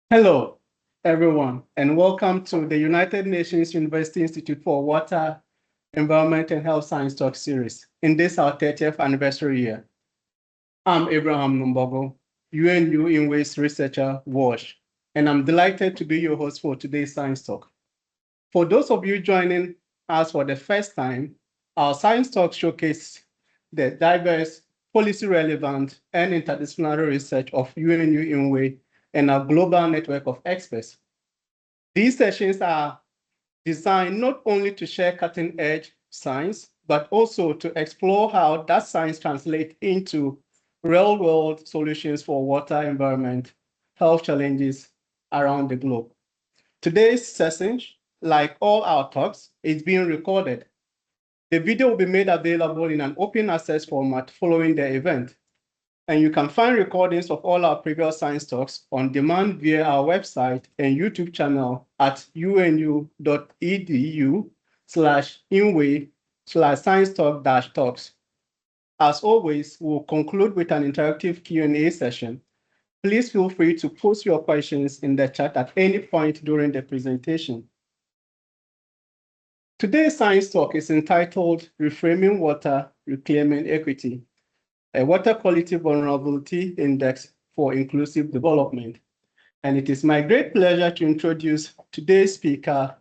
Hello, everyone, and welcome to the United Nations University Institute for Water, Environment, and Health Science Talk series in this our 30th anniversary year. I'm Abraham Numbogo, UNU-INWEH researcher, WASH, and I'm delighted to be your host for today's Science Talk. For those of you joining us for the first time, our Science Talk showcases the diverse, policy-relevant, and interdisciplinary research of UNU-INWEH and our global network of experts. These sessions are designed not only to share cutting-edge science, but also to explore how that science translates into real-world solutions for water, environment, health challenges around the globe. Today's session, like all our talks, is being recorded. The video will be made available in an open access format following the event. And you can find recordings of all our previous science talks on demand via our website and YouTube channel at unu.edu/inwe/science talk-talks. As always, we'll conclude with an interactive Q&A session. Please feel free to post your questions in the chat at any point during the presentation. Today's science talk is entitled Reframing Water, Reclaiming Equity, a Water Quality Vulnerability Index for Inclusive Development. And it is my great pleasure to introduce today's speaker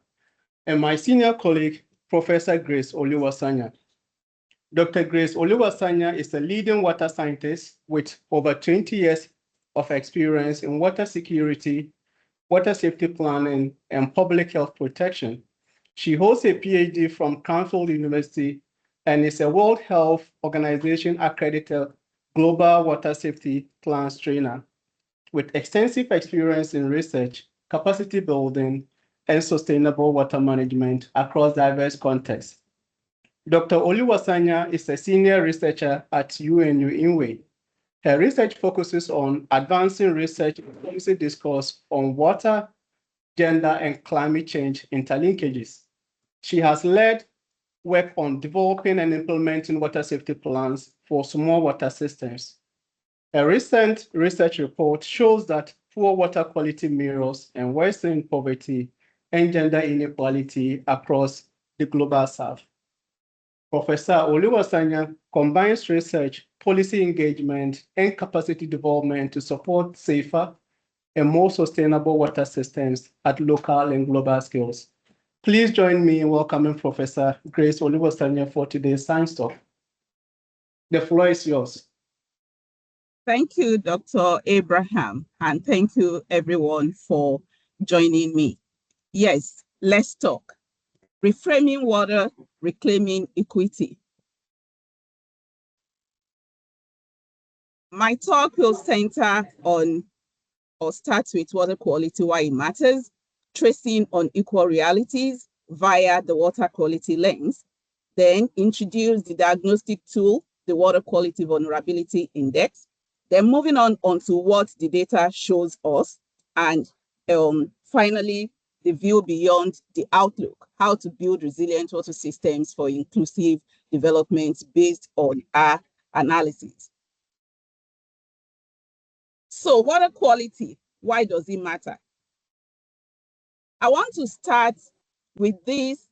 and my senior colleague, Professor Grace Oluwasanya. Dr. Grace Oluwasanya is a leading water scientist with over 20 years of experience in water security, water safety planning, and public health protection. She holds a PhD from Cranfield University and is a World Health Organization accredited global water safety plans trainer with extensive experience in research, capacity building, and sustainable water management across diverse contexts. Dr. Oluwasanya is a senior researcher at UNU-INWEH. Her research focuses on advancing research and policy discourse on water, gender, and climate change interlinkages. She has led work on developing and implementing water safety plans for small water systems. A recent research report shows that poor water quality mirrors and worsening poverty and gender inequality across the global south. Professor Oluwasanya combines research, policy engagement, and capacity development to support safer and more sustainable water systems at local and global scales. Please join me in welcoming Professor Grace Oluwasanya for today's Science Talk. The floor is yours. Thank you, Dr. Abraham, and thank you everyone for joining me. Yes, let's talk. Reframing water, reclaiming equity. My talk will center on, or start with water quality, why it matters, tracing unequal realities via the water quality lens, then introduce the diagnostic tool, the Water Quality Vulnerability Index, then moving on to what the data shows us, and finally, the view beyond the outlook, how to build resilient water systems for inclusive development based on our analysis. So water quality, why does it matter? I want to start with these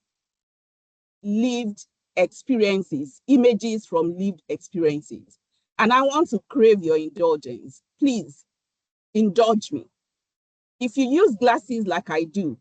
lived experiences, images from lived experiences. And I want to crave your indulgence. Please indulge me. If you use glasses like I do,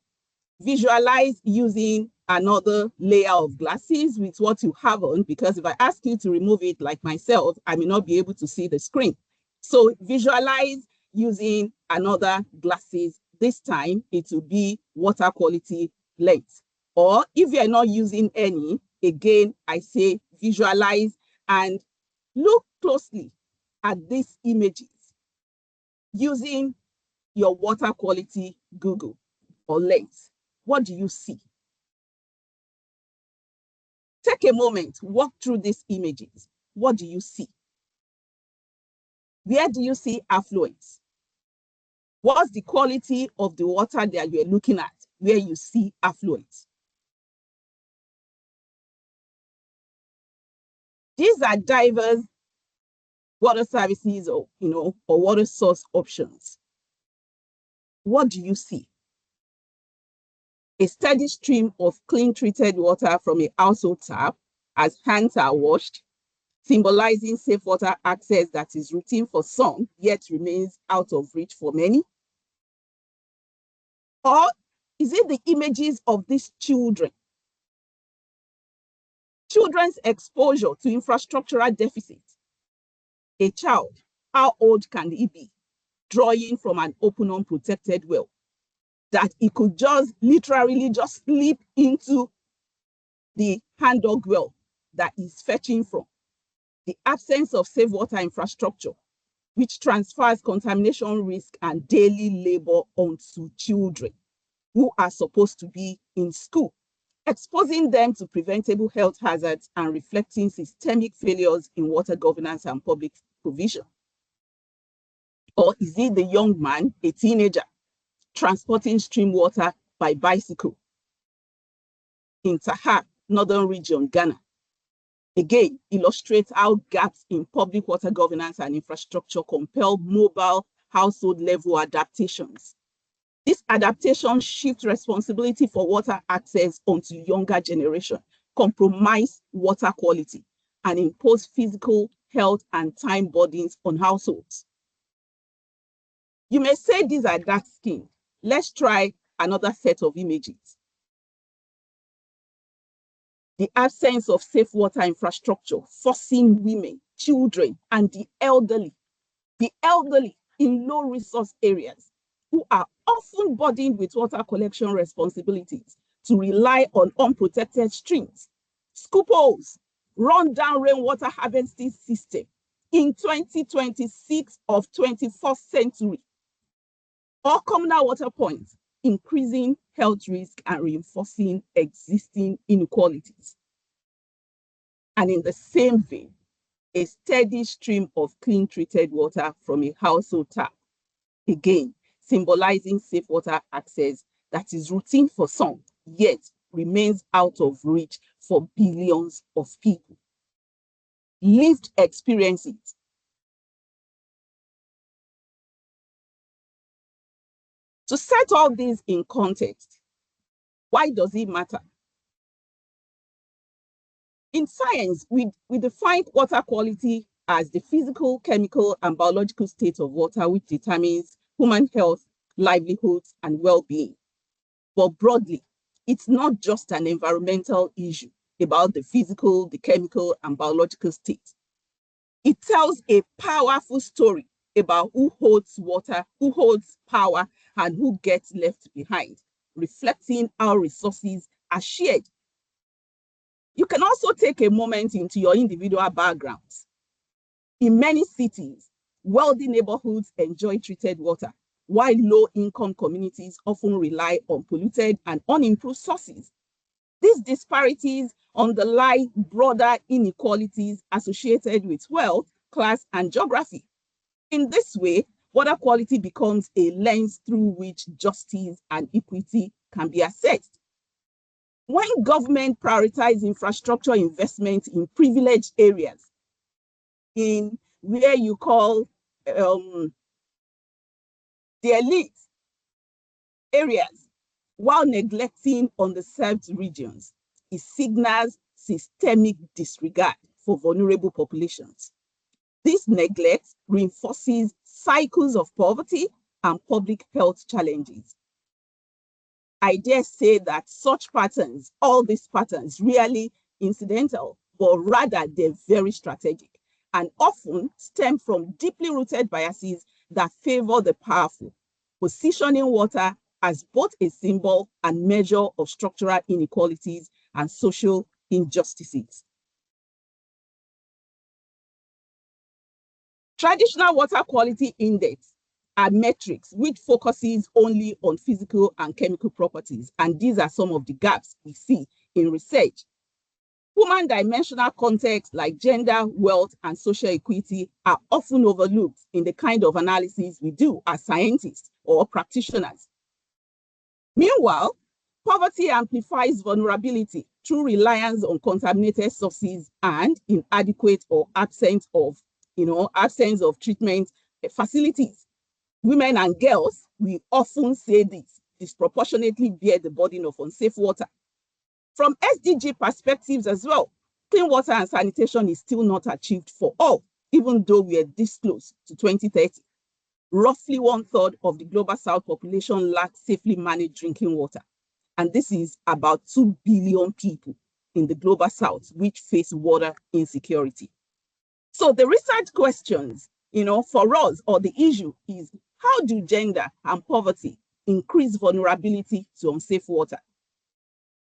visualize using another layer of glasses with what you have on, because if I ask you to remove it like myself, I may not be able to see the screen. So visualize using another glasses. This time it will be water quality lens. Or if you're not using any, again, I say visualize and look closely at these images using your water quality Google or lens. What do you see? Take a moment, walk through these images. What do you see? Where do you see affluence? What's the quality of the water that you're looking at where you see affluence? These are diverse water services or water source options. what do you see? A steady stream of clean treated water from a household tap as hands are washed, symbolizing safe water access that is routine for some, yet remains out of reach for many? Or is it the images of these children? Children's exposure to infrastructural deficits. A child, how old can he be, drawing from an open, unprotected well, that he could just literally just slip into the hand dog well that he's fetching from? The absence of safe water infrastructure, which transfers contamination risk and daily labor onto children who are supposed to be in school, exposing them to preventable health hazards and reflecting systemic failures in water governance and public provision? Or is it the young man, a teenager, transporting stream water by bicycle in Taha, northern region, Ghana? Again, illustrates how gaps in public water governance and infrastructure compel mobile household level adaptations. This adaptation shifts responsibility for water access onto younger generation, compromise water quality, and impose physical, health, and time burdens on households. You may say these are dark-skinned. Let's try another set of images. The absence of safe water infrastructure forcing women, children, and the elderly in low-resource areas who are often burdened with water collection responsibilities to rely on unprotected streams, scoop holes, run-down rainwater harvesting system in 2026 of 21st century, or communal water points, increasing health risk and reinforcing existing inequalities. And in the same vein, a steady stream of clean treated water from a household tap, again, symbolizing safe water access that is routine for some, yet remains out of reach for billions of people. Lived experiences. To set all this in context, why does it matter? In science, we define water quality as the physical, chemical, and biological state of water which determines human health, livelihoods, and well-being. But broadly, it's not just an environmental issue about the physical, the chemical, and biological state. It tells a powerful story about who holds water, who holds power, and who gets left behind, reflecting how resources are shared. You can also take a moment into your individual backgrounds. In many cities, wealthy neighborhoods enjoy treated water, while low-income communities often rely on polluted and unimproved sources. These disparities underlie broader inequalities associated with wealth, class, and geography. In this way, water quality becomes a lens through which justice and equity can be assessed. When government prioritizes infrastructure investment in privileged areas, in where you call the elite areas, while neglecting underserved regions, it signals systemic disregard for vulnerable populations. This neglect reinforces cycles of poverty and public health challenges. I dare say that such patterns, all these patterns, really incidental, but rather they're very strategic and often stem from deeply rooted biases that favor the powerful, positioning water as both a symbol and measure of structural inequalities and social injustices. Traditional water quality index are metrics which focuses only on physical and chemical properties, and these are some of the gaps we see in research. Human dimensional contexts like gender, wealth, and social equity are often overlooked in the kind of analysis we do as scientists or practitioners. Meanwhile, poverty amplifies vulnerability through reliance on contaminated sources and inadequate or absence of treatment facilities. Women and girls, we often say this, disproportionately bear the burden of unsafe water. From SDG perspectives as well, clean water and sanitation is still not achieved for all, even though we are this close to 2030. Roughly 1/3 of the Global South population lacks safely managed drinking water. And this is about 2 billion people in the Global South which face water insecurity. So the research questions, for us, or the issue is, how do gender and poverty increase vulnerability to unsafe water?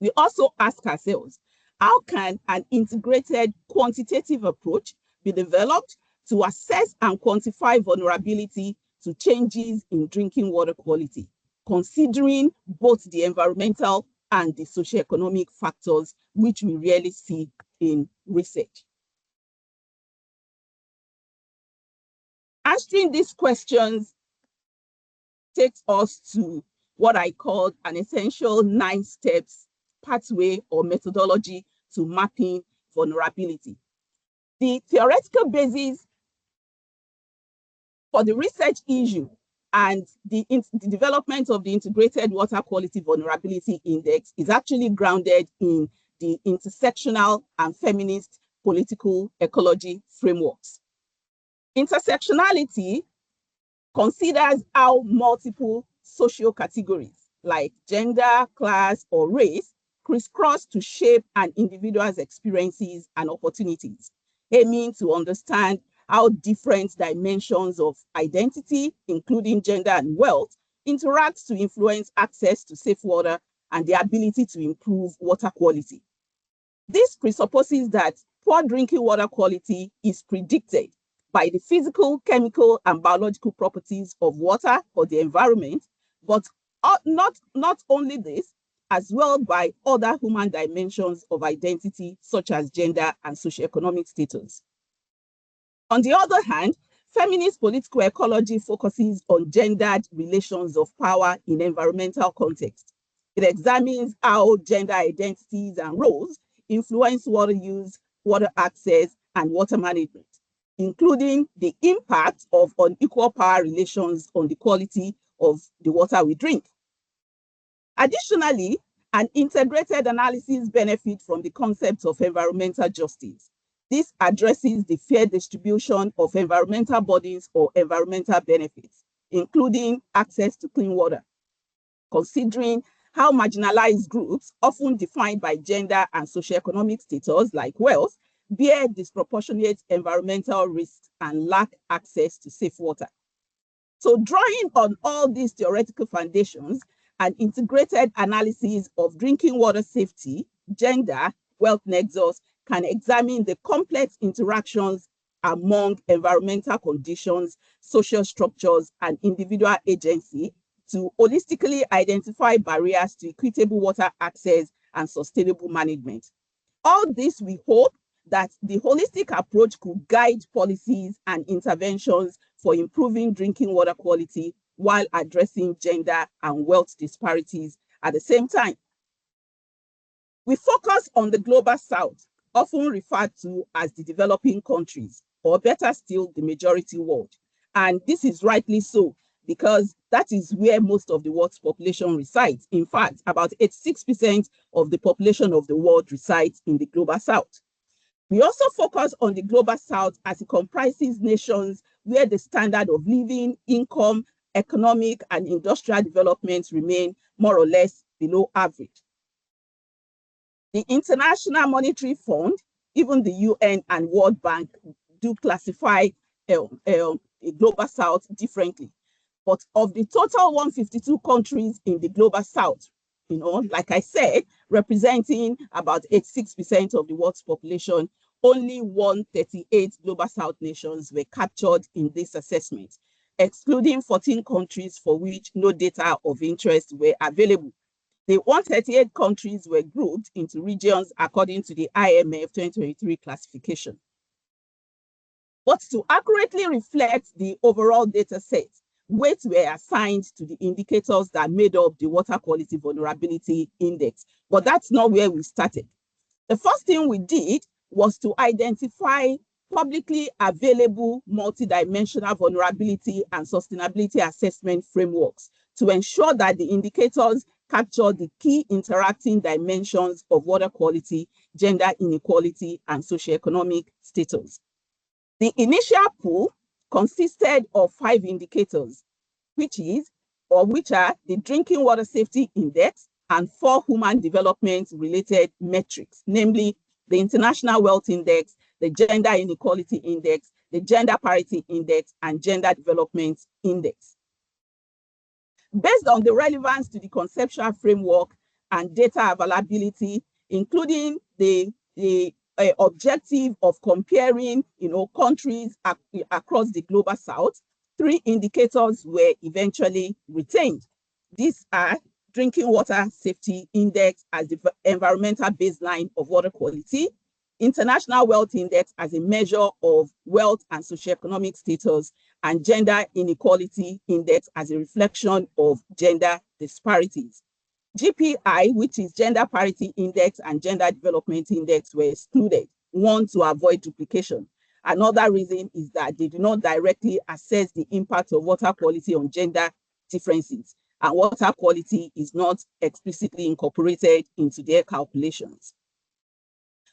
We also ask ourselves, how can an integrated quantitative approach be developed to assess and quantify vulnerability to changes in drinking water quality, considering both the environmental and the socioeconomic factors which we rarely see in research? Answering these questions takes us to what I call an essential 9 steps pathway or methodology to mapping vulnerability. The theoretical basis for the research issue and the development of the Integrated Water Quality Vulnerability Index is actually grounded in the intersectional and feminist political ecology frameworks. Intersectionality considers how multiple social categories like gender, class, or race crisscross to shape an individual's experiences and opportunities, aiming to understand how different dimensions of identity, including gender and wealth, interact to influence access to safe water and the ability to improve water quality. This presupposes that poor drinking water quality is predicted by the physical, chemical, and biological properties of water or the environment, but not only this, as well by other human dimensions of identity, such as gender and socioeconomic status. On the other hand, feminist political ecology focuses on gendered relations of power in environmental context. It examines how gender identities and roles influence water use, water access, and water management, including the impact of unequal power relations on the quality of the water we drink. Additionally, an integrated analysis benefits from the concept of environmental justice. This addresses the fair distribution of environmental burdens or environmental benefits, including access to clean water, considering how marginalized groups, often defined by gender and socioeconomic status like wealth, bear disproportionate environmental risks and lack access to safe water. So drawing on all these theoretical foundations, an integrated analysis of drinking water safety, gender, wealth nexus can examine the complex interactions among environmental conditions, social structures, and individual agency to holistically identify barriers to equitable water access and sustainable management. All this, we hope that the holistic approach could guide policies and interventions for improving drinking water quality while addressing gender and wealth disparities at the same time. We focus on the Global South, often referred to as the developing countries, or better still, the majority world. And this is rightly so, because that is where most of the world's population resides. In fact, about 86% of the population of the world resides in the Global South. We also focus on the Global South as it comprises nations where the standard of living, income, economic, and industrial development remain more or less below average. The International Monetary Fund, even the UN and World Bank do classify the Global South differently. But of the total 152 countries in the Global South, like I said, representing about 86% of the world's population, only 138 Global South nations were captured in this assessment, excluding 14 countries for which no data of interest were available. The 138 countries were grouped into regions according to the IMF 2023 classification. But to accurately reflect the overall data set, weights were assigned to the indicators that made up the Water Quality Vulnerability Index. But that's not where we started. The first thing we did was to identify publicly available multidimensional vulnerability and sustainability assessment frameworks to ensure that the indicators capture the key interacting dimensions of water quality, gender inequality, and socioeconomic status. The initial pool consisted of 5 indicators, which are the Drinking Water Safety Index and 4 human development related metrics, namely the International Wealth Index, the Gender Inequality Index, the Gender Parity Index, and Gender Development Index. Based on the relevance to the conceptual framework and data availability, including the objective of comparing countries across the global south, 3 indicators were eventually retained. These are Drinking Water Safety Index as the environmental baseline of water quality, International Wealth Index as a measure of wealth and socioeconomic status, and Gender Inequality Index as a reflection of gender disparities. GPI, which is Gender Parity Index, and Gender Development Index were excluded, one, to avoid duplication. Another reason is that they do not directly assess the impact of water quality on gender differences, and water quality is not explicitly incorporated into their calculations.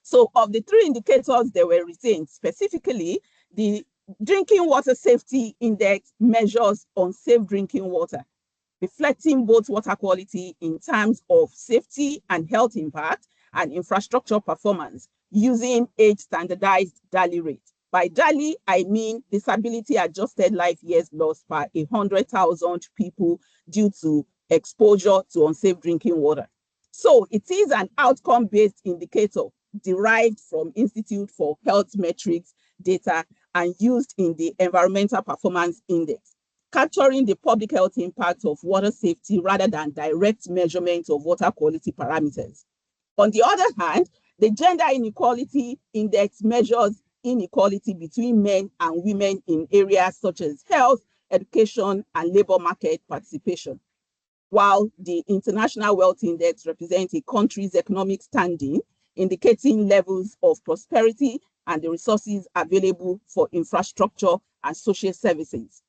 So of the 3 indicators that were retained, specifically, the Drinking Water Safety Index measures unsafe drinking water, reflecting both water quality in terms of safety and health impact and infrastructure performance using age-standardized DALY rate. By DALY, I mean disability-adjusted life years lost per 100,000 people due to exposure to unsafe drinking water. So it is an outcome-based indicator derived from Institute for Health Metrics data and used in the Environmental Performance Index, capturing the public health impact of water safety rather than direct measurement of water quality parameters. On the other hand, the Gender Inequality Index measures inequality between men and women in areas such as health, education, and labor market participation, while the International Wealth Index represents a country's economic standing, indicating levels of prosperity and the resources available for infrastructure and social services.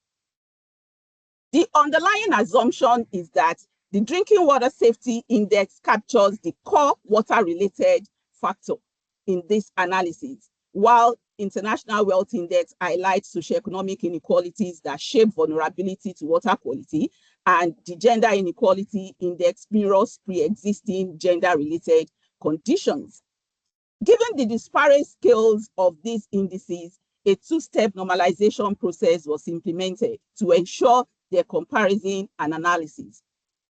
The underlying assumption is that the Drinking Water Safety Index captures the core water-related factor in this analysis, while International Wealth Index highlights socioeconomic inequalities that shape vulnerability to water quality, and the Gender Inequality Index mirrors pre-existing gender-related conditions. Given the disparate scales of these indices, a 2-step normalization process was implemented to ensure their comparison and analysis.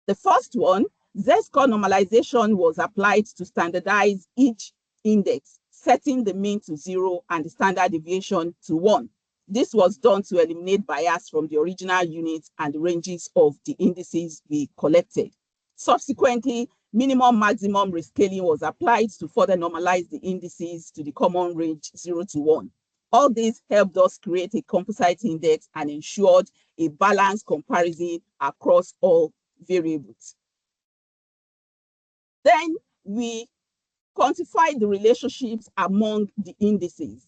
The first one, Z-score normalization, was applied to standardize each index, setting the mean to 0 and the standard deviation to 1. This was done to eliminate bias from the original units and the ranges of the indices we collected. Subsequently, minimum maximum rescaling was applied to further normalize the indices to the common range 0 to 1. All this helped us create a composite index and ensured a balanced comparison across all variables. Then we quantified the relationships among the indices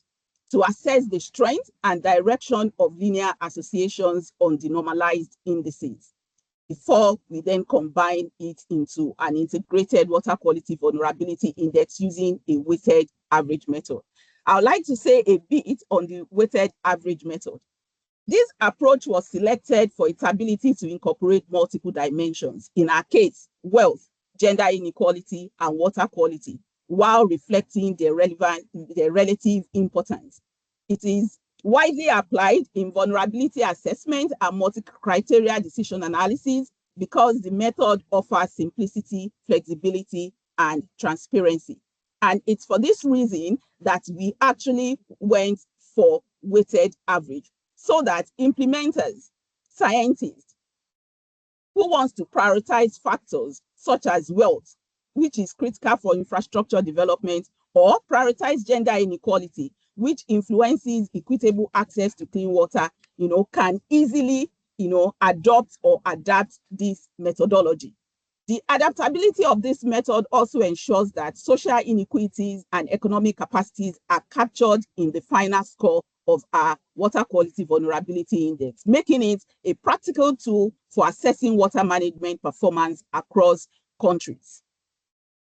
to assess the strength and direction of linear associations on the normalized indices, before we then combine it into an integrated water quality vulnerability index using a weighted average method. I would like to say a bit on the weighted average method. This approach was selected for its ability to incorporate multiple dimensions, in our case, wealth, gender inequality, and water quality, while reflecting their relative importance. It is widely applied in vulnerability assessment and multi-criteria decision analysis because the method offers simplicity, flexibility, and transparency. And it's for this reason that we actually went for weighted average, so that implementers, scientists who wants to prioritize factors such as wealth, which is critical for infrastructure development, or prioritize gender inequality, which influences equitable access to clean water, can easily, adopt or adapt this methodology. The adaptability of this method also ensures that social inequities and economic capacities are captured in the final score of our water quality vulnerability index, making it a practical tool for assessing water management performance across countries.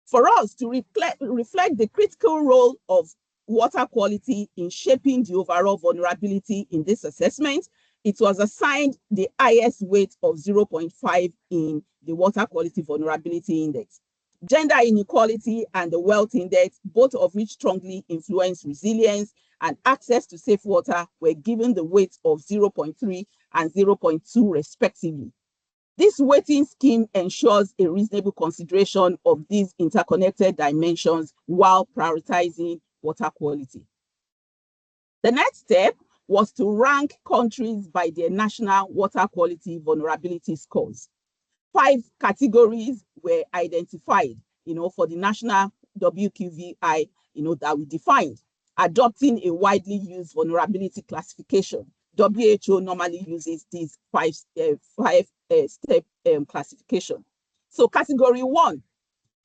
For us to reflect the critical role of water quality in shaping the overall vulnerability in this assessment, it was assigned the highest weight of 0.5 in the water quality vulnerability index. Gender inequality and the wealth index, both of which strongly influence resilience and access to safe water, were given the weights of 0.3 and 0.2 respectively. This weighting scheme ensures a reasonable consideration of these interconnected dimensions while prioritizing water quality. The next step was to rank countries by their national water quality vulnerability scores. 5 categories were identified, for the national WQVI, that we defined, adopting a widely used vulnerability classification. WHO normally uses these five-step classification. So category 1,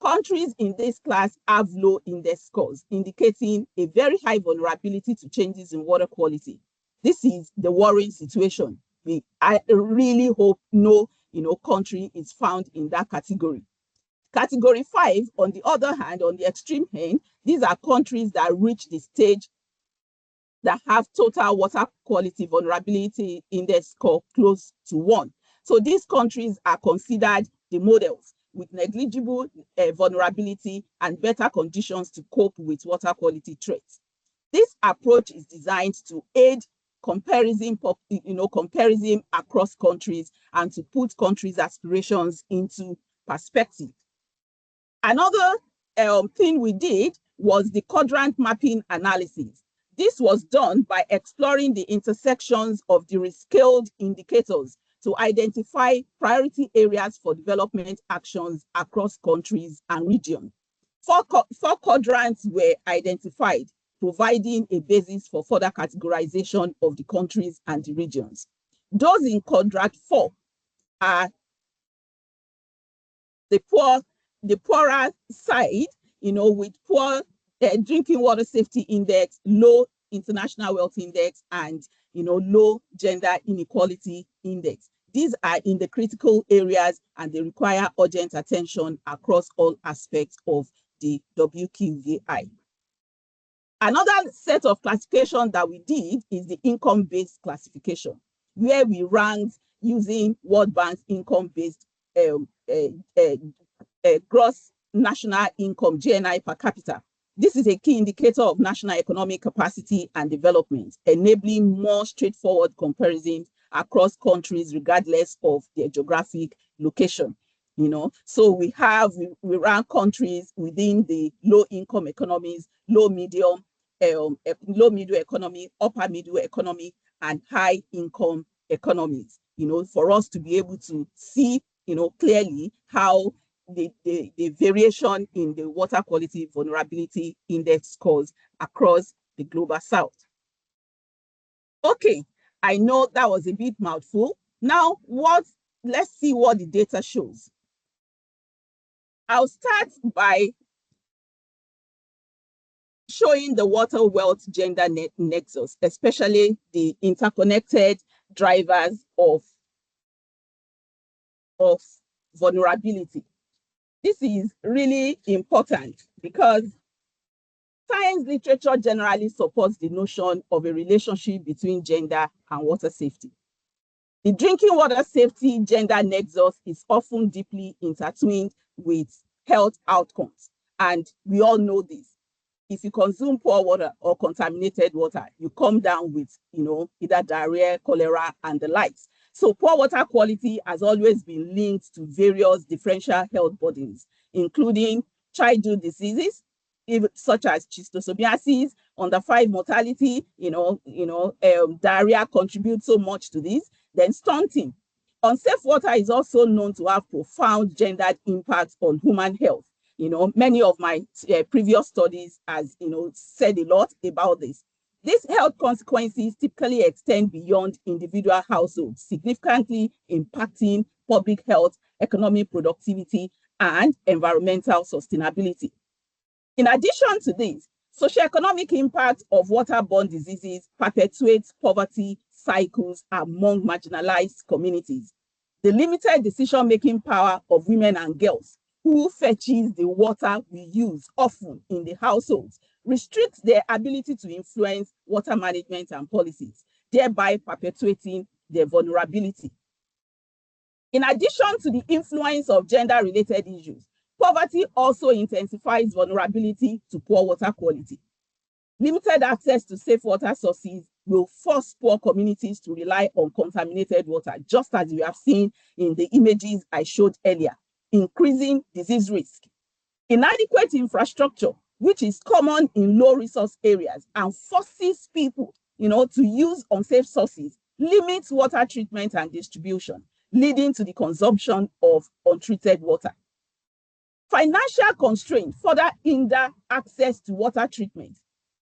countries in this class have low index scores, indicating a very high vulnerability to changes in water quality. This is the worrying situation. I really hope no country is found in that category. Category 5, on the other hand, on the extreme end, these are countries that reach the stage that have total water quality vulnerability index score close to 1. So these countries are considered the models with negligible vulnerability and better conditions to cope with water quality threats. This approach is designed to aid comparison across countries and to put countries' aspirations into perspective. Another thing we did was the quadrant mapping analysis. This was done by exploring the intersections of the rescaled indicators to identify priority areas for development actions across countries and regions. Four quadrants were identified, providing a basis for further categorization of the countries and the regions. Those in quadrant 4 are the poorer side, with poor drinking water safety index, low international wealth index, and low gender inequality index. These are in the critical areas and they require urgent attention across all aspects of the WQVI. Another set of classification that we did is the income-based classification, where we ranked using World Bank's income-based gross national income, GNI per capita. This is a key indicator of national economic capacity and development, enabling more straightforward comparisons across countries regardless of their geographic location. So we rank countries within the low income economies, low middle economy, upper middle economy, and high income economies, for us to be able to see, clearly how the variation in the water quality vulnerability index scores across the global south. Okay, I know that was a bit mouthful. Now, let's see what the data shows. I'll start by showing the water wealth gender nexus, especially the interconnected drivers of vulnerability. This is really important because science literature generally supports the notion of a relationship between gender and water safety. The drinking water safety gender nexus is often deeply intertwined with health outcomes, and we all know this. If you consume poor water or contaminated water, you come down with, either diarrhea, cholera, and the likes. So poor water quality has always been linked to various differential health burdens, including childhood diseases, such as schistosomiasis, under 5 mortality, diarrhea contributes so much to this. Then stunting. Unsafe water is also known to have profound gendered impacts on human health. Many of my previous studies has, said a lot about this. These health consequences typically extend beyond individual households, significantly impacting public health, economic productivity, and environmental sustainability. In addition to this, socioeconomic impact of waterborne diseases perpetuates poverty cycles among marginalized communities. The limited decision-making power of women and girls who fetches the water we use often in the households restricts their ability to influence water management and policies, thereby perpetuating their vulnerability. In addition to the influence of gender-related issues, poverty also intensifies vulnerability to poor water quality. Limited access to safe water sources will force poor communities to rely on contaminated water, just as we have seen in the images I showed earlier, increasing disease risk. Inadequate infrastructure, which is common in low-resource areas and forces people, to use unsafe sources, limits water treatment and distribution, leading to the consumption of untreated water. Financial constraints further hinder access to water treatment,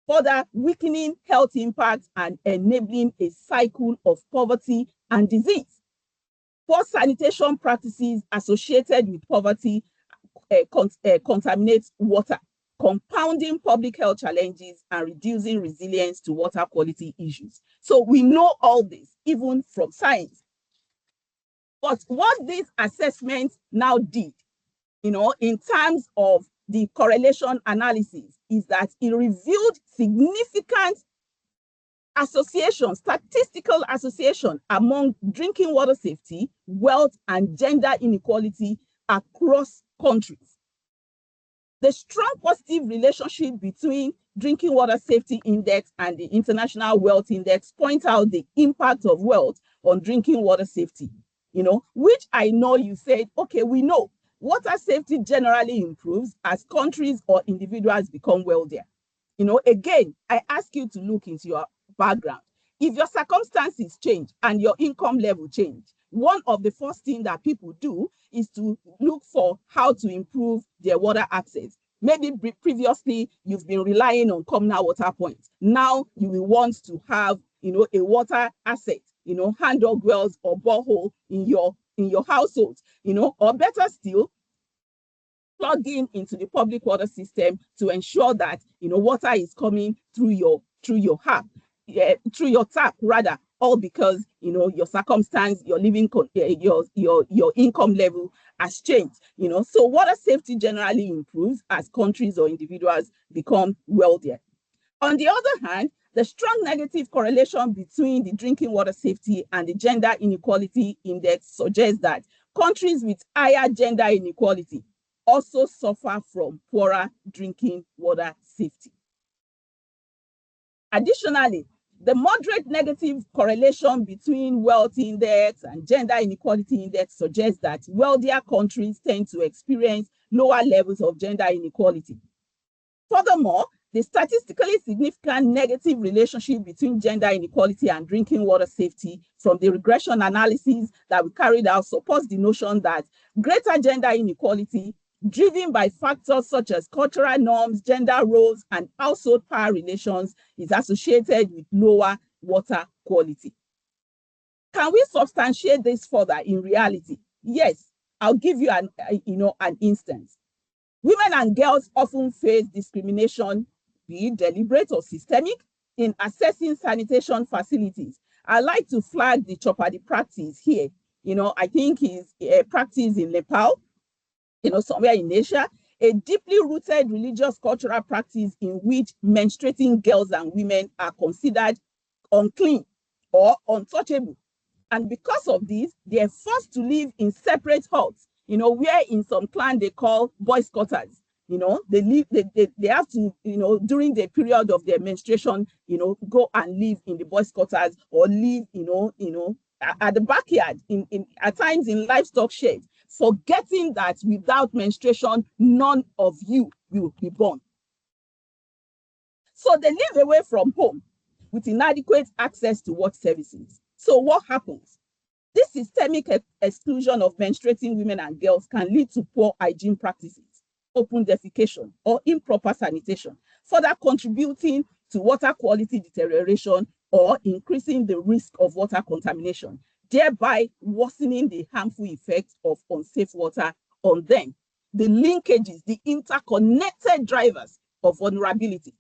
further weakening health impacts and enabling a cycle of poverty and disease. Poor sanitation practices associated with poverty contaminate water, compounding public health challenges and reducing resilience to water quality issues. So we know all this, even from science. But what this assessment now did, in terms of the correlation analysis, is that it revealed significant association, statistical association among drinking water safety, wealth, and gender inequality across countries. The strong positive relationship between Drinking Water Safety Index and the International Wealth Index point out the impact of wealth on drinking water safety, which I know you said, okay, we know water safety generally improves as countries or individuals become wealthier. Again, I ask you to look into your background. If your circumstances change and your income level change, one of the first things that people do is to look for how to improve their water access. Maybe previously you've been relying on communal water points. Now you will want to have, a water asset, hand-dug wells or borehole in your household, or better still, plug in into the public water system to ensure that water is coming through your tap rather, all because your circumstance, your living your income level has changed. So water safety generally improves as countries or individuals become wealthier. On the other hand, the strong negative correlation between the drinking water safety and the gender inequality index suggests that countries with higher gender inequality also suffer from poorer drinking water safety. Additionally, the moderate negative correlation between wealth index and gender inequality index suggests that wealthier countries tend to experience lower levels of gender inequality. Furthermore, the statistically significant negative relationship between gender inequality and drinking water safety from the regression analysis that we carried out supports the notion that greater gender inequality, driven by factors such as cultural norms, gender roles, and household power relations, is associated with lower water quality. Can we substantiate this further in reality? Yes, I'll give you an instance. Women and girls often face discrimination, be it deliberate or systemic, in accessing sanitation facilities. I like to flag the chopadi practice here. I think is a practice in Nepal, somewhere in Asia, a deeply rooted religious cultural practice in which menstruating girls and women are considered unclean or untouchable. And because of this, they are forced to live in separate huts, where in some clan they call boys' quarters. They have to, during the period of their menstruation, go and live in the boys' quarters or live, at the backyard, at times in livestock sheds, forgetting that without menstruation, none of you will be born. So they live away from home with inadequate access to water services. So what happens? This systemic exclusion of menstruating women and girls can lead to poor hygiene practices, open defecation, or improper sanitation, further contributing to water quality deterioration or increasing the risk of water contamination, thereby worsening the harmful effects of unsafe water on them. the linkages, the interconnected drivers of vulnerability.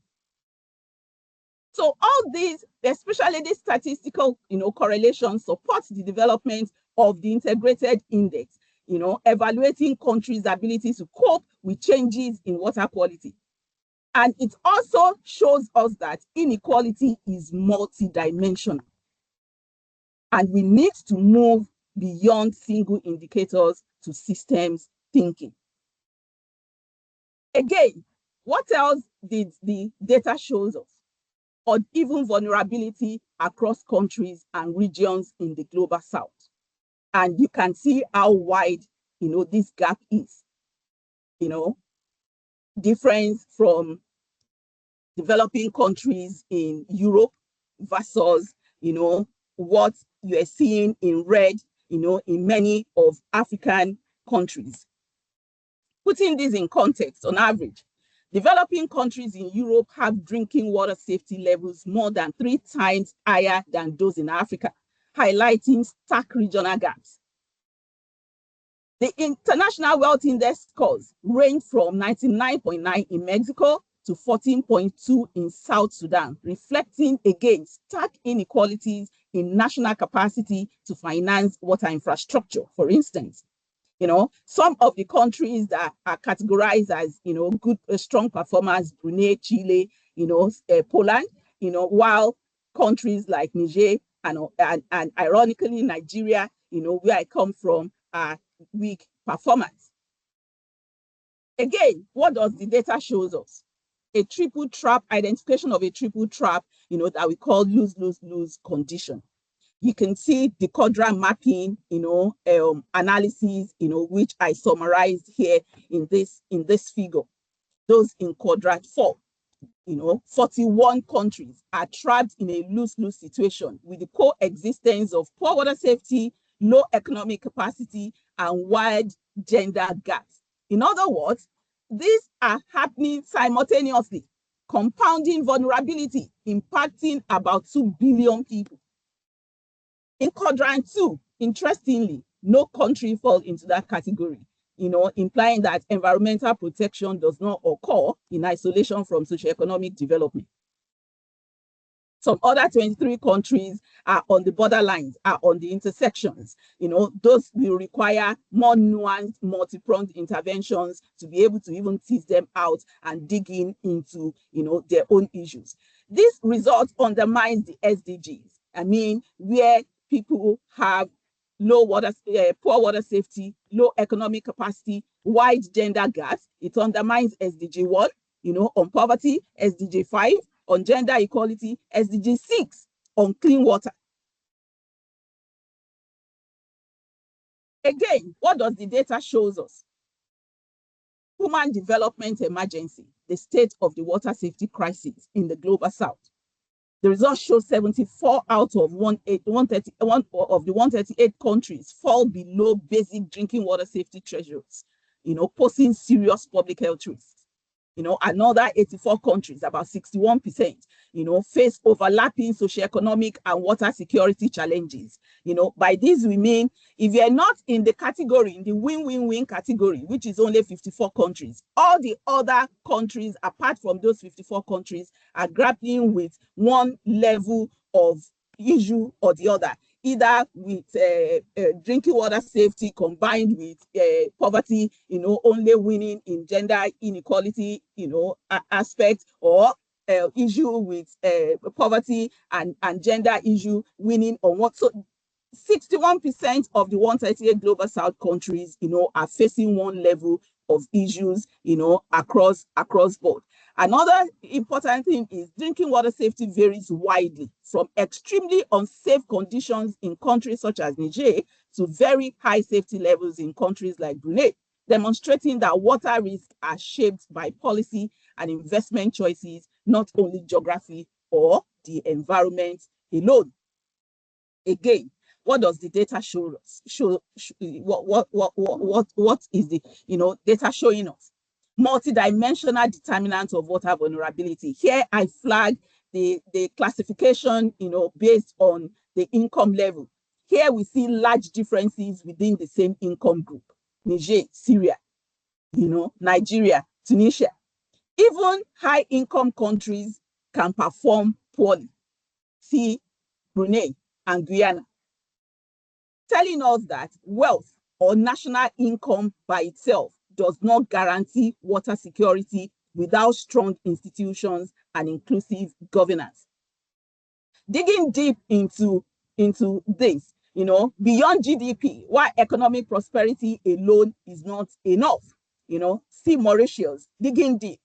So all these, especially this statistical, correlation, supports the development of the integrated index, evaluating countries' ability to cope with changes in water quality. And it also shows us that inequality is multidimensional. And we need to move beyond single indicators to systems thinking. Again, what else did the data show us? Or even vulnerability across countries and regions in the global south. And you can see how wide, this gap is. Difference from developing countries in Europe versus, what you are seeing in red, in many of African countries. Putting this in context, on average, developing countries in Europe have drinking water safety levels more than 3 times higher than those in Africa, highlighting stark regional gaps. The International Wealth Index scores range from 99.9 in Mexico to 14.2 in South Sudan, reflecting again stark inequalities in national capacity to finance water infrastructure, for instance. Some of the countries that are categorized as, good, strong performers, Brunei, Chile, Poland, while countries like Niger and ironically Nigeria, where I come from, are weak performers. Again, what does the data shows us? A triple trap, identification of a triple trap, that we call lose-lose-lose condition. You can see the quadrant mapping, analysis, which I summarized here in this figure. Those in quadrant 4, 41 countries are trapped in a lose-lose situation with the coexistence of poor water safety, low economic capacity, and wide gender gaps. In other words, these are happening simultaneously, compounding vulnerability, impacting about 2 billion people. In quadrant 2, interestingly, no country falls into that category, implying that environmental protection does not occur in isolation from socioeconomic development. Some other 23 countries are on the borderlines, are on the intersections. Those will require more nuanced, multi-pronged interventions to be able to even tease them out and dig into, their own issues. This result undermines the SDGs. I mean, where people have poor water safety, low economic capacity, wide gender gaps. It undermines SDG 1, on poverty, SDG 5, on gender equality, SDG 6, on clean water. Again, what does the data shows us? Human development emergency, the state of the water safety crisis in the global south. The results show 74 out of 131 of the 138 countries fall below basic drinking water safety thresholds, posing serious public health risks. Another 84 countries, about 61%, face overlapping socioeconomic and water security challenges. By this we mean, if you're not in the category, in the win-win-win category, which is only 54 countries, all the other countries, apart from those 54 countries, are grappling with one level of issue or the other, either with drinking water safety combined with poverty, only winning in gender inequality, aspect, or issue with poverty and gender issue winning on what. So 61% of the 138 global south countries, are facing one level of issues, across board. Another important thing is drinking water safety varies widely from extremely unsafe conditions in countries such as Niger to very high safety levels in countries like Brunei, demonstrating that water risks are shaped by policy and investment choices, not only geography or the environment alone. Again, what does the data show us? What is the data showing us? Multidimensional determinants of water vulnerability. Here I flag the classification, based on the income level. Here we see large differences within the same income group. Niger, Syria, Nigeria, Tunisia. Even high-income countries can perform poorly. See Brunei and Guyana, telling us that wealth or national income by itself does not guarantee water security without strong institutions and inclusive governance. Digging deep into this, beyond GDP, why economic prosperity alone is not enough. See Mauritius, digging deep,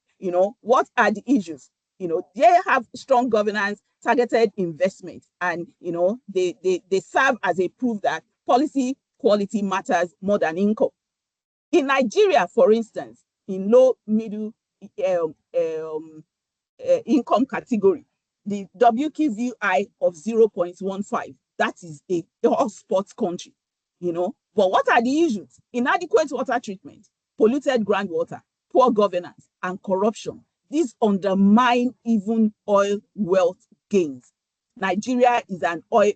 what are the issues? They have strong governance, targeted investment, and, they serve as a proof that policy quality matters more than income. In Nigeria, for instance, in low, middle income category, the WQVI of 0.15, that is a hotspot country, But what are the issues? Inadequate water treatment, polluted groundwater, poor governance, and corruption. These undermine even oil wealth gains. Nigeria is an oil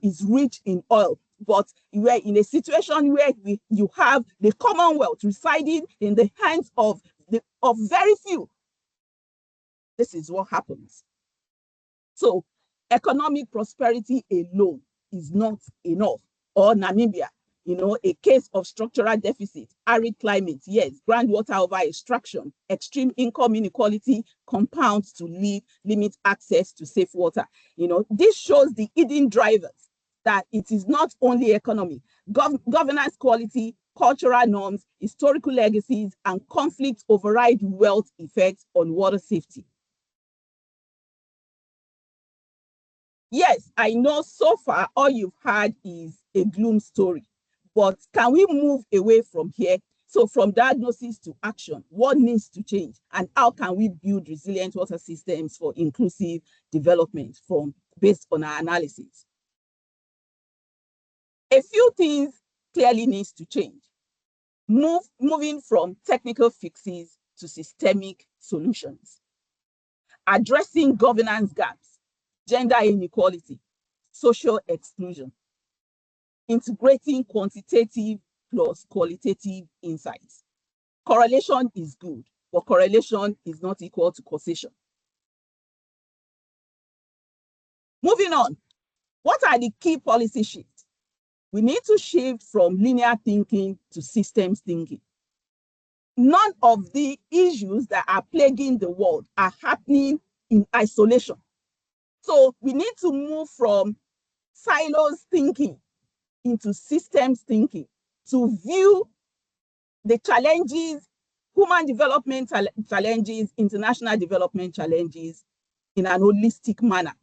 is rich in oil, but we're in a situation where you have the Commonwealth residing in the hands of very few. This is what happens. So economic prosperity alone is not enough. Or Namibia, a case of structural deficit, arid climate, yes, groundwater over extraction, extreme income inequality compounds to limit access to safe water. This shows the hidden drivers that it is not only economy, governance quality, cultural norms, historical legacies, and conflict override wealth effects on water safety. Yes, I know so far all you've had is a gloom story, but can we move away from here? So from diagnosis to action, what needs to change, and how can we build resilient water systems for inclusive development based on our analysis? A few things clearly needs to change. Moving from technical fixes to systemic solutions. Addressing governance gaps, gender inequality, social exclusion. Integrating quantitative plus qualitative insights. Correlation is good, but correlation is not equal to causation. Moving on, what are the key policy shifts? We need to shift from linear thinking to systems thinking. None of the issues that are plaguing the world are happening in isolation. So we need to move from silos thinking into systems thinking to view the challenges, human development challenges, international development challenges in an holistic manner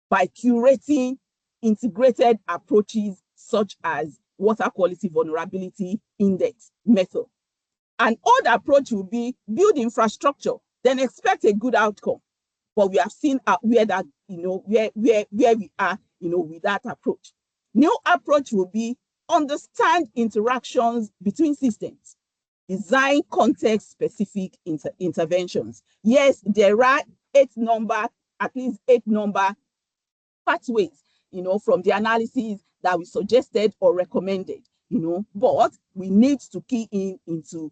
by curating integrated approaches such as water quality vulnerability index method. An old approach will be build infrastructure, then expect a good outcome. But we have seen where that, where we are, with that approach. New approach will be understand interactions between systems, design context-specific interventions. Yes, there are at least eight number pathways, from the analysis that we suggested or recommended, but we need to key into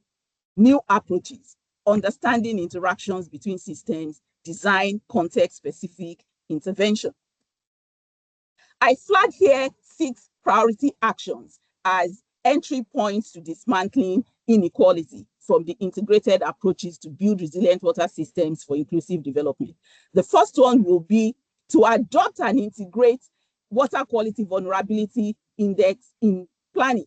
new approaches, understanding interactions between systems, design context-specific intervention. I flag here 6 priority actions as entry points to dismantling inequality from the integrated approaches to build resilient water systems for inclusive development. The first one will be to adopt and integrate water quality vulnerability index in planning.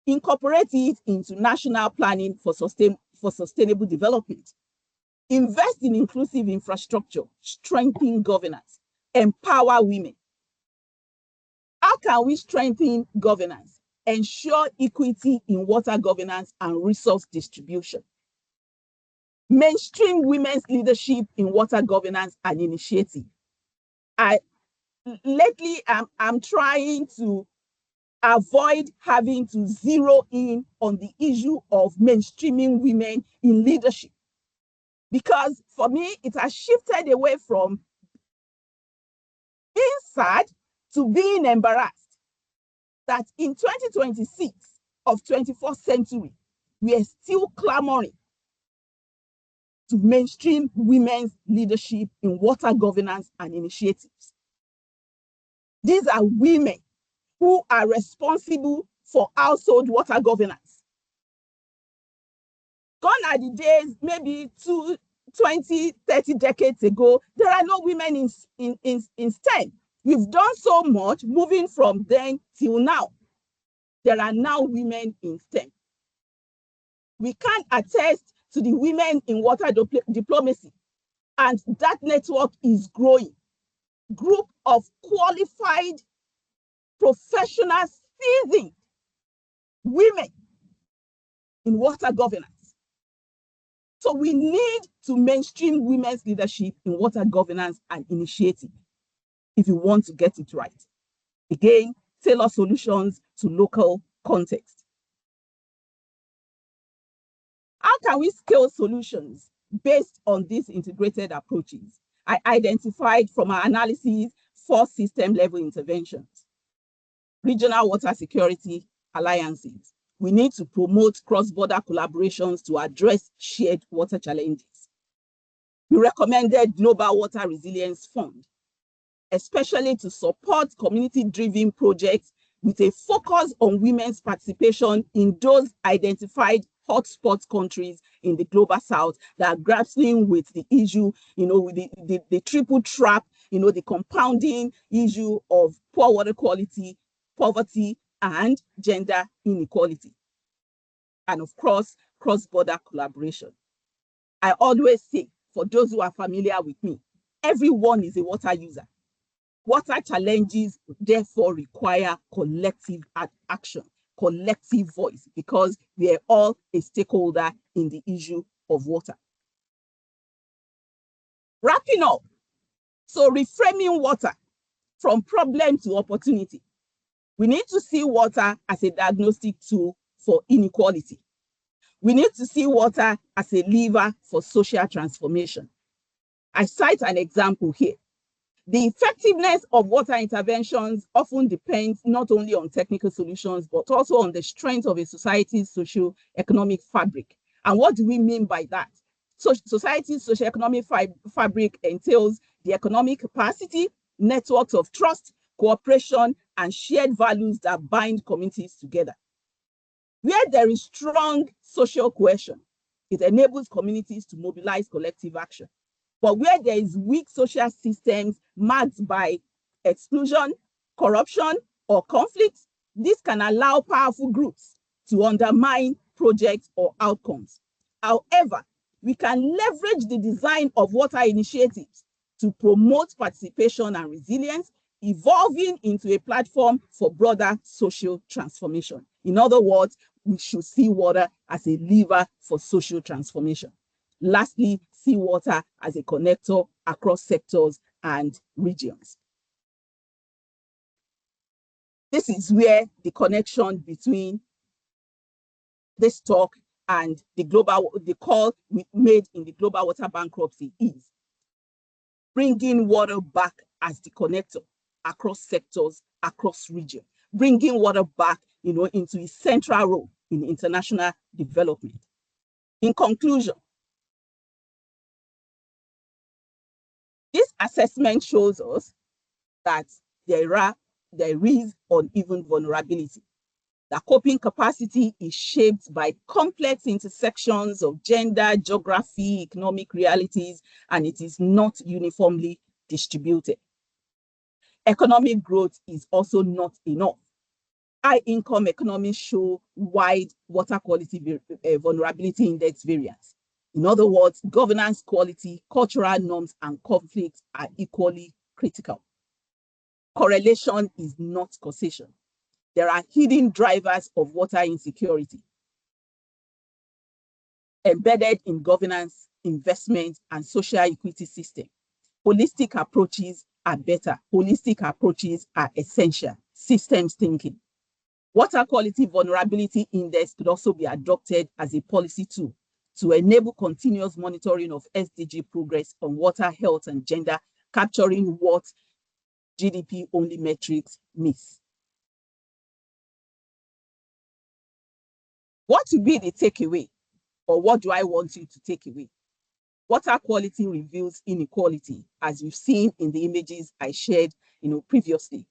Incorporate it into national planning for sustainable development. Invest in inclusive infrastructure, strengthen governance, empower women. How can we strengthen governance? Ensure equity in water governance and resource distribution. Mainstream women's leadership in water governance and initiative. Lately, I'm trying to avoid having to zero in on the issue of mainstreaming women in leadership. Because for me, it has shifted away from being sad to being embarrassed that in 2026 of 21st century, we are still clamoring to mainstream women's leadership in water governance and initiatives. These are women who are responsible for household water governance. Gone are the days, maybe 20, 30 decades ago, there are no women in STEM. We've done so much moving from then till now. There are now women in STEM. We can attest to the women in water diplomacy, and that network is growing. Group of qualified, professional, seasoned women in water governance. So we need to mainstream women's leadership in water governance and initiative if you want to get it right. Again, tailor solutions to local context. How can we scale solutions based on these integrated approaches? I identified from our analysis 4 system-level interventions. Regional water security alliances. We need to promote cross-border collaborations to address shared water challenges. We recommended Global Water Resilience Fund, especially to support community-driven projects with a focus on women's participation in those identified hotspot countries in the global south that are grappling with the issue, with the triple trap, the compounding issue of poor water quality, poverty, and gender inequality. And of course, cross-border collaboration. I always say, for those who are familiar with me, everyone is a water user. Water challenges therefore require collective action, collective voice, because we are all a stakeholder in the issue of water. Wrapping up, so reframing water from problem to opportunity. We need to see water as a diagnostic tool for inequality. We need to see water as a lever for social transformation. I cite an example here. The effectiveness of water interventions often depends not only on technical solutions, but also on the strength of a society's socio-economic fabric. And what do we mean by that? So society's socio-economic fabric entails the economic capacity, networks of trust, cooperation, and shared values that bind communities together. Where there is strong social cohesion, it enables communities to mobilize collective action. But where there is weak social systems marked by exclusion, corruption, or conflict, this can allow powerful groups to undermine projects or outcomes. However, we can leverage the design of water initiatives to promote participation and resilience, evolving into a platform for broader social transformation. In other words, we should see water as a lever for social transformation. Lastly, see water as a connector across sectors and regions. This is where the connection between this talk and the call we made in the global water bankruptcy is. Bringing water back as the connector across sectors, across regions. Bringing water back, into its central role in international development. In conclusion, this assessment shows us that there is uneven vulnerability. The coping capacity is shaped by complex intersections of gender, geography, economic realities, and it is not uniformly distributed. Economic growth is also not enough. High-income economies show wide water quality vulnerability index variance. In other words, governance quality, cultural norms, and conflicts are equally critical. Correlation is not causation. There are hidden drivers of water insecurity embedded in governance, investment, and social equity system. Holistic approaches are better. Holistic approaches are essential. Systems thinking. Water quality vulnerability index could also be adopted as a policy tool to enable continuous monitoring of SDG progress on water, health, and gender, capturing what GDP-only metrics miss. What will be the takeaway, or what do I want you to take away? Water quality reveals inequality, as you've seen in the images I shared, previously.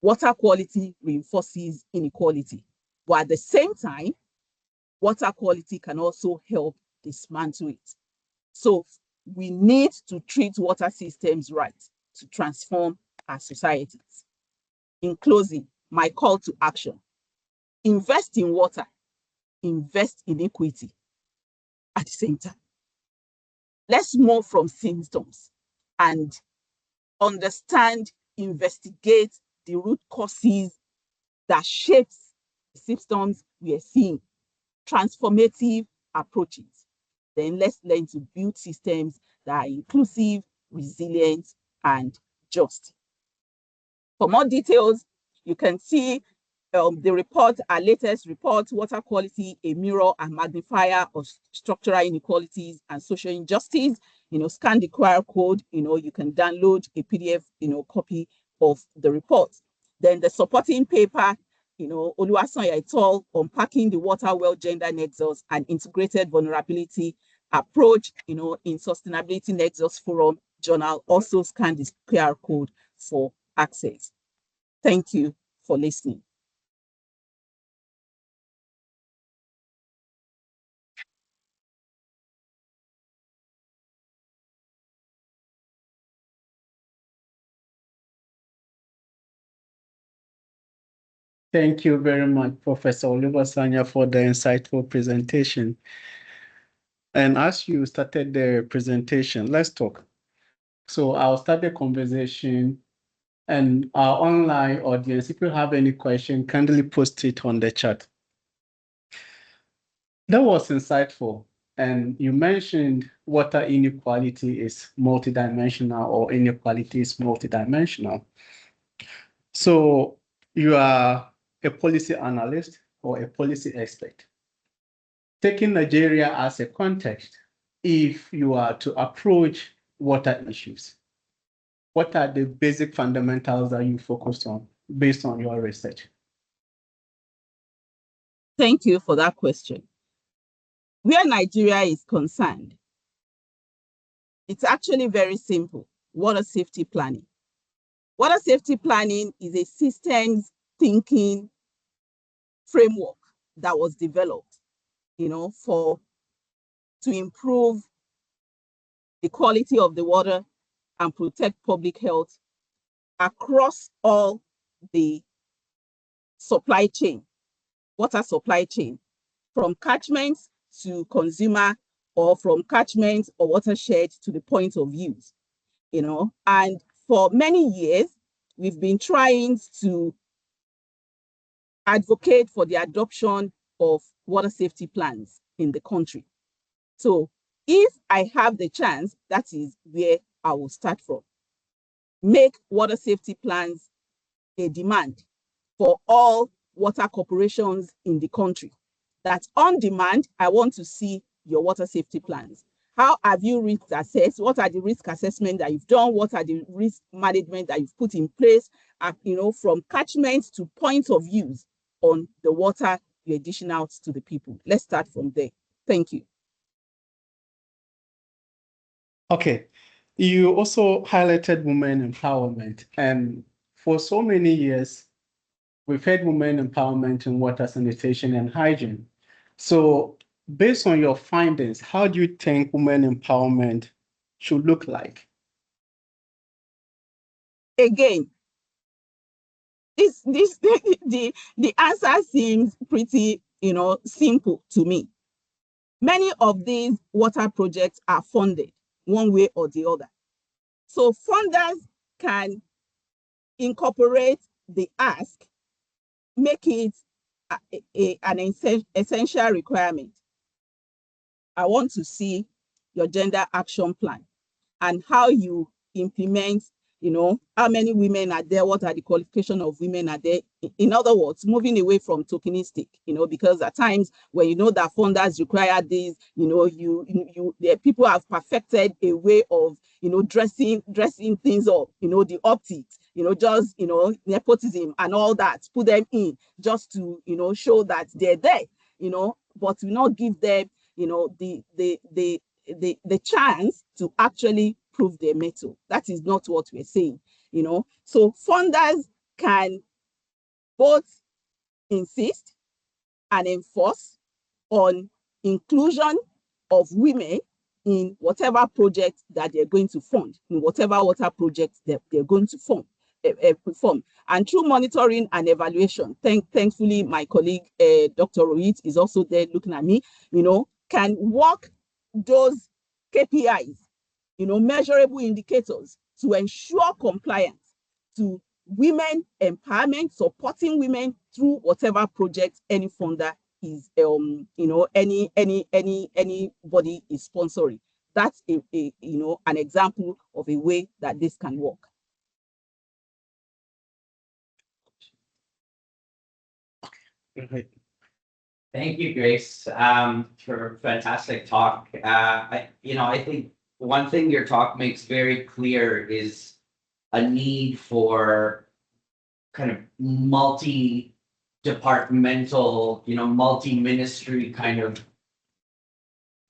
Water quality reinforces inequality, but at the same time, water quality can also help dismantle it. So we need to treat water systems right to transform our societies. In closing, my call to action: invest in water, invest in equity at the same time. Let's move from symptoms and understand, investigate the root causes that shapes the symptoms we are seeing. Transformative approaches. Then let's learn to build systems that are inclusive, resilient, and just. For more details, you can see the report, our latest report, Water Quality, a Mirror and Magnifier of Structural Inequalities and Social Injustice. Scan the QR code, you can download a PDF, copy of the report. Then the supporting paper, Oluwasanya et al., Unpacking the Water Well Gender Nexus and Integrated Vulnerability Approach, in Sustainability Nexus Forum Journal. Also scan this QR code for access. Thank you for listening. Thank you very much, Professor Oluwasanya, for the insightful presentation. And as you started the presentation, let's talk. So I'll start the conversation, and our online audience, if you have any question, kindly post it on the chat. That was insightful. And you mentioned water inequality is multidimensional, or inequality is multidimensional. So you are a policy analyst or a policy expert. Taking Nigeria as a context, if you are to approach water issues, what are the basic fundamentals that you focus on based on your research? Thank you for that question. Where Nigeria is concerned, it's actually very simple: water safety planning. Water safety planning is a systems thinking framework that was developed, to improve the quality of the water and protect public health across all the supply chain, water supply chain, from catchments to consumer, or from catchments or watershed to the point of use, And for many years, we've been trying to advocate for the adoption of water safety plans in the country. So if I have the chance, that is where I will start from. Make water safety plans a demand for all water corporations in the country. That's on demand. I want to see your water safety plans. How have you risk assessed? What are the risk assessment that you've done? What are the risk management that you've put in place? From catchment to point of use on the water you're dishing out to the people. Let's start from there. Thank you. Okay. You also highlighted women empowerment, and for so many years, we've had women empowerment in water sanitation and hygiene. So based on your findings, how do you think women empowerment should look like? Again, the answer seems pretty, simple to me. Many of these water projects are funded one way or the other. So funders can incorporate the ask, make it an essential requirement. I want to see your gender action plan and how you implement, how many women are there, what are the qualifications of women are there. In other words, moving away from tokenistic, because at times when that funders require this, the people have perfected a way of, dressing things up, the optics, just, nepotism and all that, put them in just to, show that they're there, but will not give them, the chance to actually prove their mettle. That is not what we're saying, So funders can both insist and enforce on inclusion of women in whatever project that they're going to fund, in whatever water project that they're going to perform. And through monitoring and evaluation, thankfully, my colleague, Dr. Rohit, is also there looking at me, can work those KPIs, measurable indicators to ensure compliance to women empowerment, supporting women through whatever project any funder is, anybody is sponsoring. That's an example of a way that this can work. Right. Thank you, Grace, for a fantastic talk. I think one thing your talk makes very clear is a need for kind of multi-departmental, multi-ministry kind of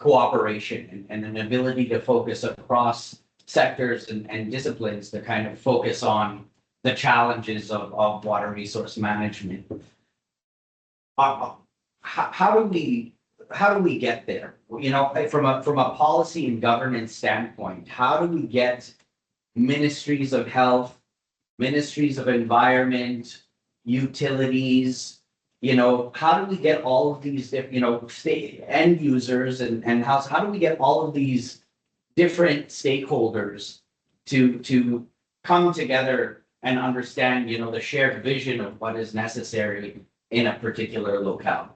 cooperation and an ability to focus across sectors and disciplines to kind of focus on the challenges of water resource management. How do we get there? From a policy and governance standpoint, how do we get ministries of health, ministries of environment, utilities, how do we get all of these, state end users and how do we get all of these different stakeholders to come together and understand, the shared vision of what is necessary in a particular locale?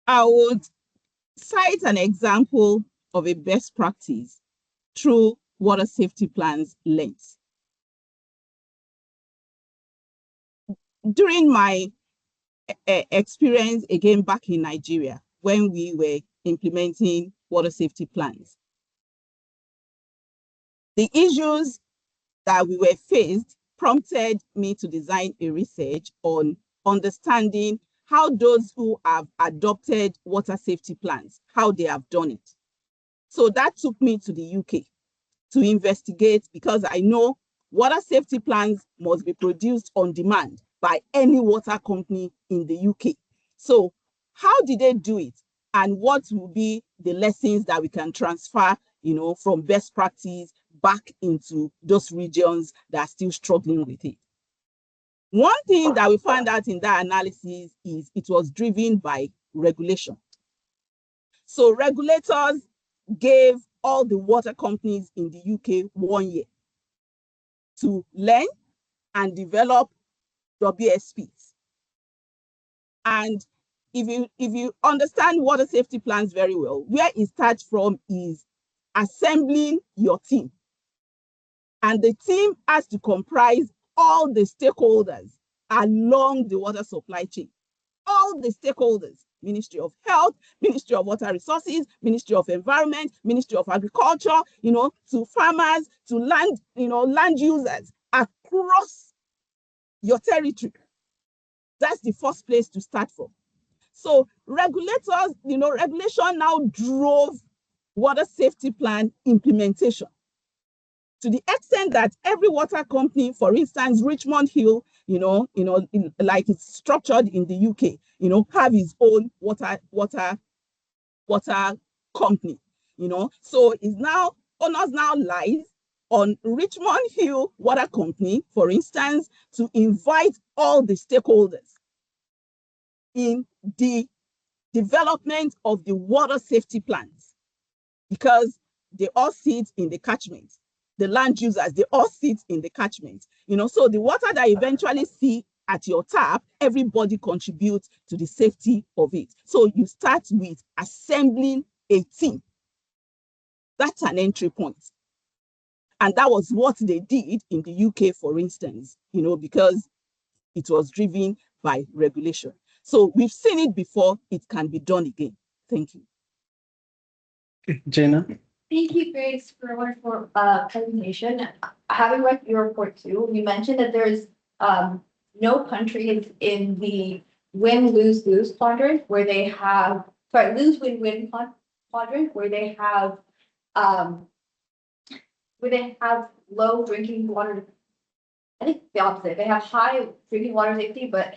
I would cite an example of a best practice through water safety plans lens. During my experience, again, back in Nigeria, when we were implementing water safety plans, the issues that we were faced prompted me to design a research on understanding how those who have adopted water safety plans, how they have done it. So that took me to the UK to investigate, because I know water safety plans must be produced on demand by any water company in the UK. So how did they do it? And what will be the lessons that we can transfer, from best practice back into those regions that are still struggling with it? One thing that we found out in that analysis is it was driven by regulation. So regulators gave all the water companies in the UK 1 year to learn and develop WSPs. And if you understand water safety plans very well, where it starts from is assembling your team. And the team has to comprise all the stakeholders along the water supply chain. All the stakeholders: Ministry of Health, Ministry of Water Resources, Ministry of Environment, Ministry of Agriculture, to farmers, to land users across your territory. That's the first place to start from. So regulators, regulation now drove water safety plan implementation to the extent that every water company, for instance, Richmond Hill, like it's structured in the UK, have its own water company, So it's now, onus now lies on Richmond Hill Water Company, for instance, to invite all the stakeholders in the development of the water safety plans, because they all sit in the catchment. The land users, they all sit in the catchment. So the water that you eventually see at your tap, everybody contributes to the safety of it. So you start with assembling a team. That's an entry point. And that was what they did in the UK, for instance, because it was driven by regulation. So we've seen it before, it can be done again. Thank you. Jenna? Thank you, Grace, for a wonderful presentation. Having read your report too, you mentioned that there's no countries in the win-lose-lose quadrant where they have, sorry, lose-win-win quadrant where they have low drinking water. I think the opposite. They have high drinking water safety, but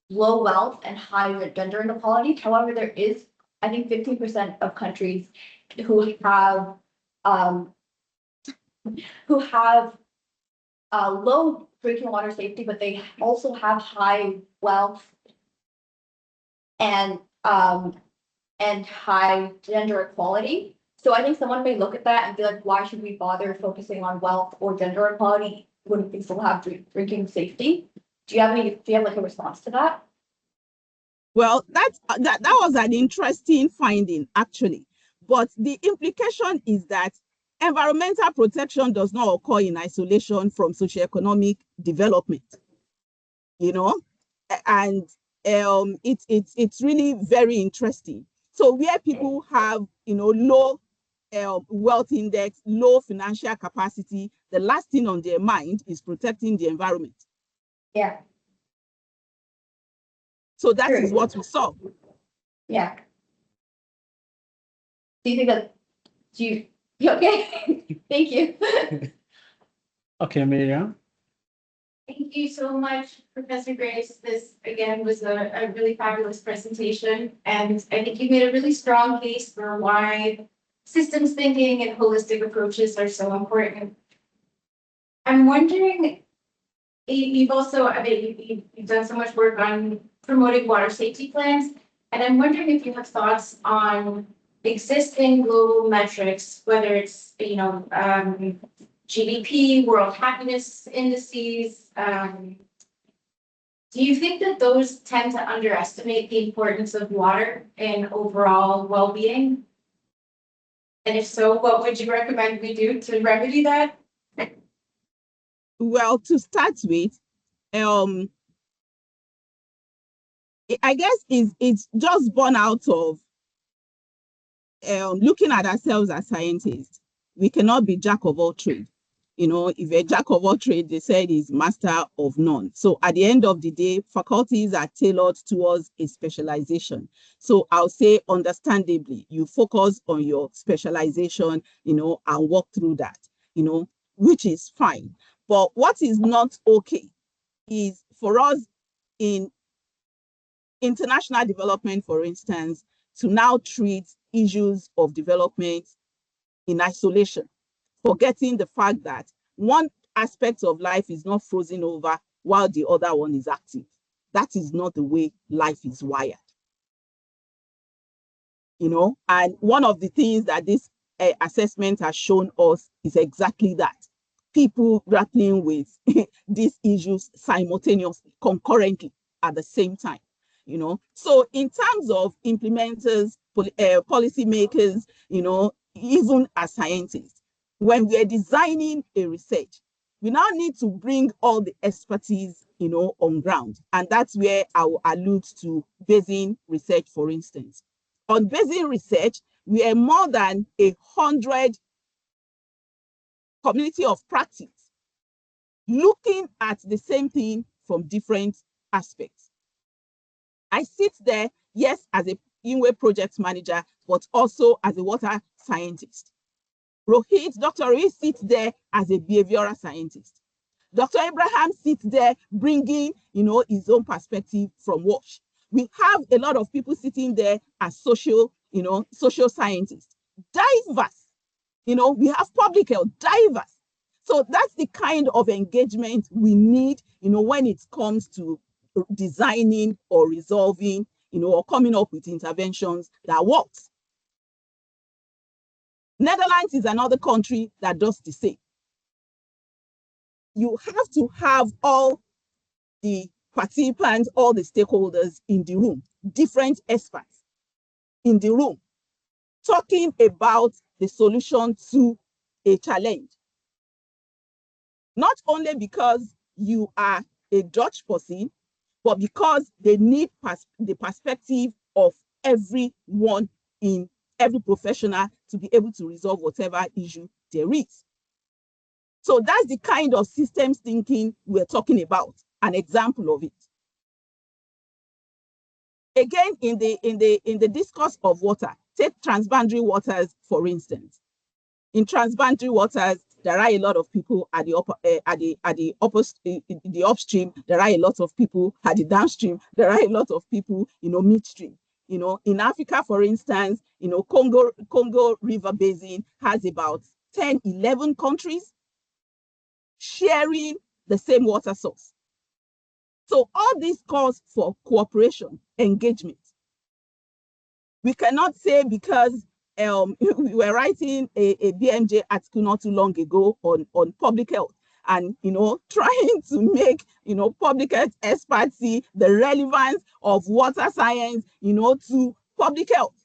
low wealth and high gender inequality. However, there is, I think, 15% of countries who have low drinking water safety, but they also have high wealth and high gender equality. So I think someone may look at that and be like, why should we bother focusing on wealth or gender equality when we still have drinking safety? Do you have like a response to that? Well, that was an interesting finding, actually. But the implication is that environmental protection does not occur in isolation from socioeconomic development, you know, and it's really very interesting. So where people have, you know, low wealth index, low financial capacity, the last thing on their mind is protecting the environment. Yeah. So that is what we saw. Yeah. Do you think that, okay? Thank you. Okay, Miriam. Thank you so much, Professor Grace. This, again, was a really fabulous presentation. And I think you made a really strong case for why systems thinking and holistic approaches are so important. I'm wondering, you've also, I mean, you've done so much work on promoting water safety plans. And I'm wondering if you have thoughts on existing global metrics, whether it's, you know, GDP, world happiness indices. Do you think that those tend to underestimate the importance of water in overall well-being? And if so, what would you recommend we do to remedy that? Well, to start with, I guess it's just born out of looking at ourselves as scientists. We cannot be jack of all trades. You know, if a jack of all trades, they said, is master of none. So at the end of the day, faculties are tailored towards a specialization. So I'll say, understandably, you focus on your specialization, you know, and work through that, you know, which is fine. But what is not okay is for us in international development, for instance, to now treat issues of development in isolation, forgetting the fact that one aspect of life is not frozen over while the other one is active. That is not the way life is wired. You know, and one of the things that this assessment has shown us is exactly that. People grappling with these issues simultaneously, concurrently, at the same time. You know, so in terms of implementers, policymakers, you know, even as scientists, when we're designing a research, we now need to bring all the expertise, you know, on ground. And that's where I will allude to Bayesian research, for instance. On Bayesian research, we are more than 100 community of practice looking at the same thing from different aspects. I sit there, yes, as a UNWE project manager, but also as a water scientist. Dr. Rohit sits there as a behavioral scientist. Dr. Abraham sits there bringing, you know, his own perspective from WASH. We have a lot of people sitting there as social scientists, diverse. You know, we have public health, diverse. So that's the kind of engagement we need, you know, when it comes to designing or resolving, you know, or coming up with interventions that works. Netherlands is another country that does the same. You have to have all the participants, all the stakeholders in the room, different experts in the room, talking about the solution to a challenge. Not only because you are a Dutch person, but because they need the perspective of everyone in every professional to be able to resolve whatever issue there is. So that's the kind of systems thinking we're talking about, an example of it. again, in the discourse of water, take transboundary waters, for instance. In transboundary waters, there are a lot of people at the upstream. There are a lot of people at the downstream. There are a lot of people, midstream. In Africa, for instance, Congo River Basin has about 10, 11 countries sharing the same water source. So all this calls for cooperation, engagement. We cannot say because we were writing a BMJ article not too long ago on public health, and trying to make public health experts see the relevance of water science to public health.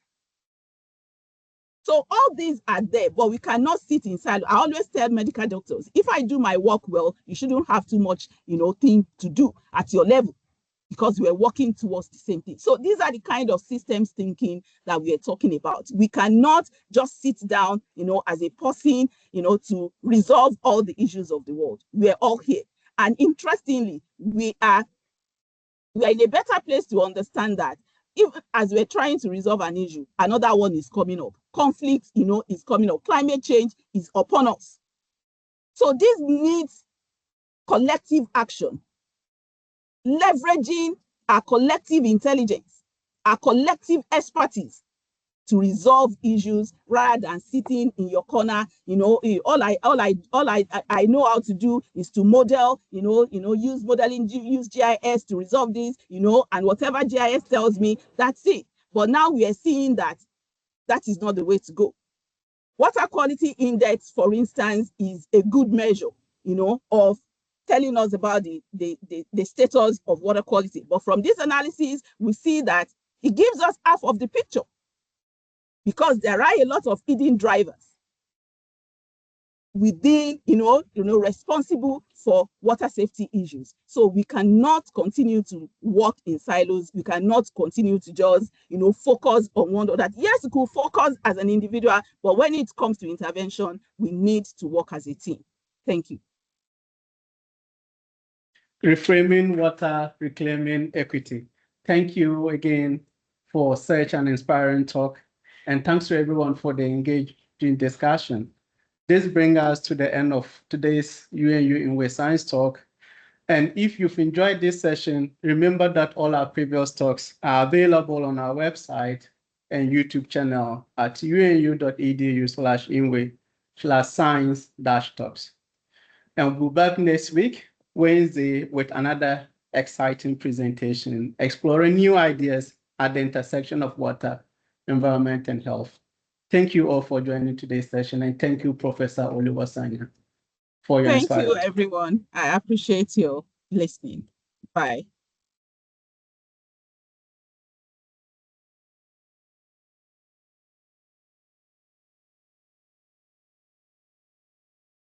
So all these are there, but we cannot sit inside. I always tell medical doctors, if I do my work well, you shouldn't have too much thing to do at your level, because we're working towards the same thing. So these are the kind of systems thinking that we are talking about. We cannot just sit down, as a person, to resolve all the issues of the world. We're all here. And interestingly, we are in a better place to understand that if, as we're trying to resolve an issue, another one is coming up. Conflict, is coming up. Climate change is upon us. So this needs collective action, leveraging our collective intelligence, our collective expertise to resolve issues rather than sitting in your corner. All I know how to do is to model, use modeling, use GIS to resolve this, and whatever GIS tells me, that's it. But now we are seeing that that is not the way to go. Water quality index, for instance, is a good measure, of telling us about the status of water quality. But from this analysis, we see that it gives us half of the picture, because there are a lot of hidden drivers within, responsible for water safety issues. So we cannot continue to work in silos. We cannot continue to just, focus on one or that. Yes, we could focus as an individual, but when it comes to intervention, we need to work as a team. Thank you. Reframing water, reclaiming equity. Thank you again for such an inspiring talk, and thanks to everyone for the engaging discussion. This brings us to the end of today's UNU-INWEH Science Talk. And if you've enjoyed this session, remember that all our previous talks are available on our website and YouTube channel at unu.edu/INWEH/science-talks. And we'll be back next week, Wednesday, with another exciting presentation, exploring new ideas at the intersection of water, environment, and health. Thank you all for joining today's session, and thank you, Professor Oluwasanya, for your inspiration. Thank you, everyone. I appreciate your listening. Bye.